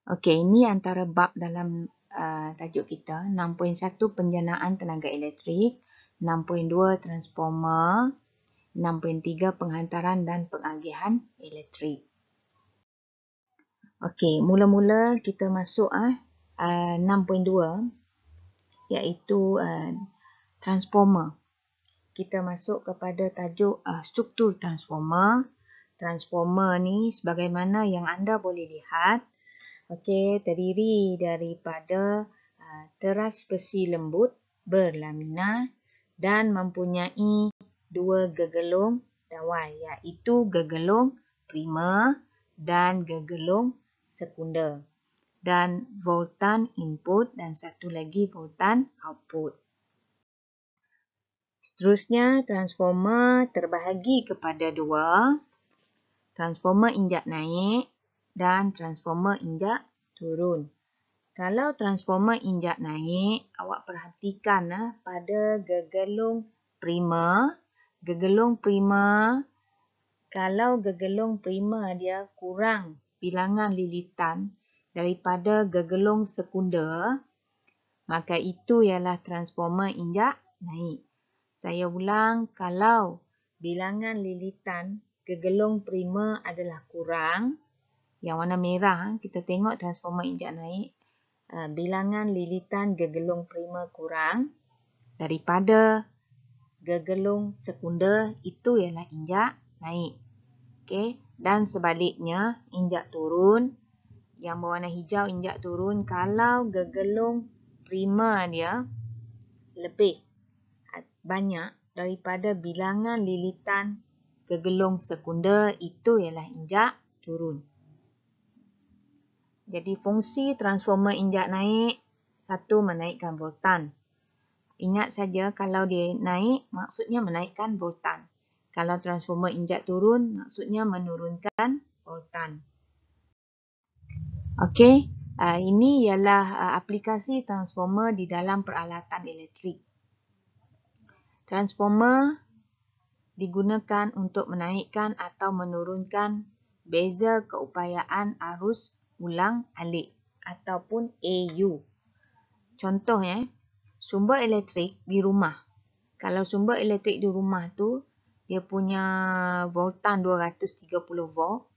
Okey, ini antara bab dalam tajuk kita. 6.1 penjanaan tenaga elektrik, 6.2 transformer, 6.3 penghantaran dan pengagihan elektrik. Okey, mula-mula kita masuk 6.2 iaitu transformer. Kita masuk kepada tajuk struktur transformer. Transformer ni sebagaimana yang anda boleh lihat, okey, terdiri daripada teras besi lembut berlamina dan mempunyai dua gegelung dawai, iaitu gegelung primer dan gegelung sekunder, dan voltan input dan satu lagi voltan output. Seterusnya, transformer terbahagi kepada dua, transformer injak naik dan transformer injak turun. Kalau transformer injak naik, awak perhatikan pada gegelung primer. Gegelung primer, kalau gegelung primer dia kurang bilangan lilitan daripada gegelung sekunder, maka itu ialah transformer injak naik. Saya ulang, kalau bilangan lilitan gegelung primer adalah kurang, yang warna merah, kita tengok transformer injak naik, bilangan lilitan gegelung primer kurang daripada gegelung sekunder, itu ialah injak naik. Okey, dan sebaliknya, injak turun, yang berwarna hijau injak turun, kalau gegelung primer dia lebih banyak daripada bilangan lilitan gegelung sekunder, itu ialah injak turun. Jadi fungsi transformer injak naik, satu, menaikkan voltan. Ingat saja kalau dia naik, maksudnya menaikkan voltan. Kalau transformer injak turun, maksudnya menurunkan voltan. Okey, ini ialah aplikasi transformer di dalam peralatan elektrik. Transformer digunakan untuk menaikkan atau menurunkan beza keupayaan arus ulang alik ataupun AU. Contohnya, sumber elektrik di rumah. Kalau sumber elektrik di rumah tu dia punya voltan 230 volt,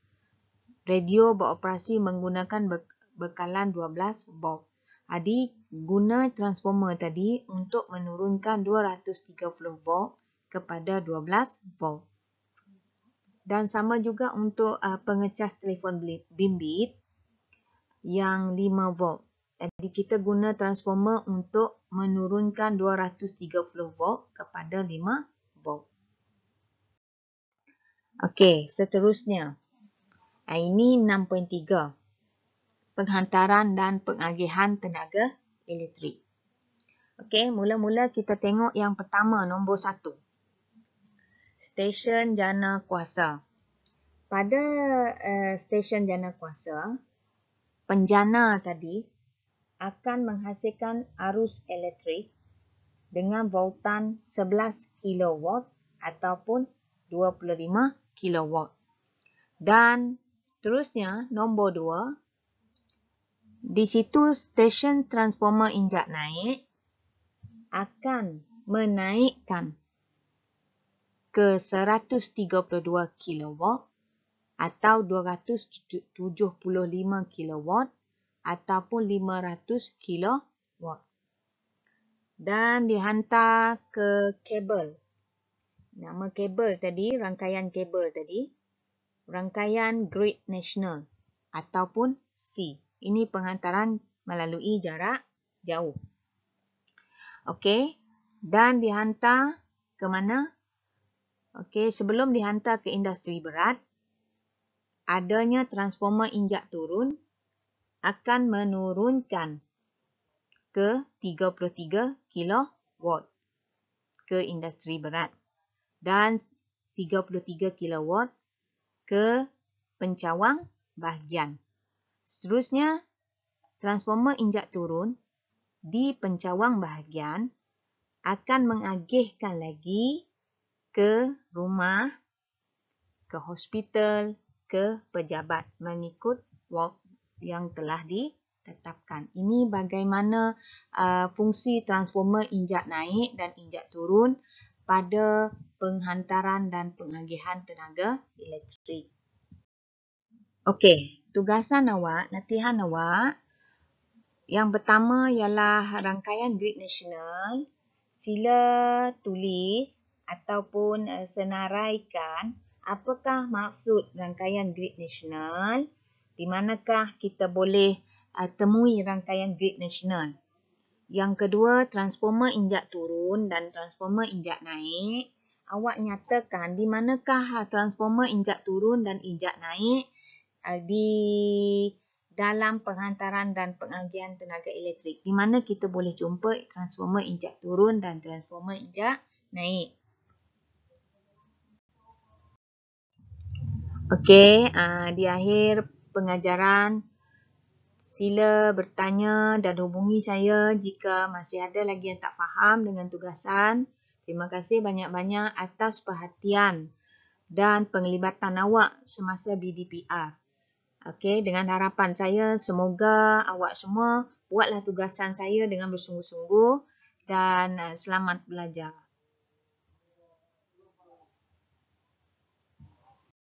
radio beroperasi menggunakan bekalan 12 volt. Jadi guna transformer tadi untuk menurunkan 230 volt kepada 12 volt. Dan sama juga untuk pengecas telefon bimbit yang 5 volt. Jadi kita guna transformer untuk menurunkan 230 volt kepada 5 volt. Okey, seterusnya. Ini 6.3. Penghantaran dan pengagihan tenaga elektrik. Okey, mula-mula kita tengok yang pertama, nombor 1. Stesen jana kuasa. Pada stesen jana kuasa, penjana tadi akan menghasilkan arus elektrik dengan voltan 11 kilowatt ataupun 25 kilowatt. Dan seterusnya, nombor 2, di situ stesen transformer injak naik akan menaikkan ke 132 kilowatt atau 275 kilowatt ataupun 500 kilowatt. Dan dihantar ke kabel. Nama kabel tadi, rangkaian kabel tadi, rangkaian grid nasional ataupun C. Ini penghantaran melalui jarak jauh. Okey, dan dihantar ke mana? Okey, sebelum dihantar ke industri berat, adanya transformer injak turun akan menurunkan ke 33 kilowatt ke industri berat dan 33 kilowatt ke pencawang bahagian. Seterusnya, transformer injak turun di pencawang bahagian akan mengagihkan lagi ke rumah, ke hospital, ke pejabat mengikut volt yang telah ditetapkan. Ini bagaimana fungsi transformer injak naik dan injak turun pada penghantaran dan pengagihan tenaga elektrik. Okey, tugasan awak, latihan awak. Yang pertama ialah rangkaian grid nasional. Sila tulis ataupun senaraikan apakah maksud rangkaian grid nasional, di manakah kita boleh temui rangkaian grid nasional. Yang kedua, transformer injak turun dan transformer injak naik. Awak nyatakan di manakah transformer injak turun dan injak naik di dalam penghantaran dan pengagihan tenaga elektrik. Di mana kita boleh jumpa transformer injak turun dan transformer injak naik. Okey, di akhir pengajaran, sila bertanya dan hubungi saya jika masih ada lagi yang tak faham dengan tugasan. Terima kasih banyak-banyak atas perhatian dan penglibatan awak semasa BDPR. Okey, dengan harapan saya semoga awak semua buatlah tugasan saya dengan bersungguh-sungguh dan selamat belajar.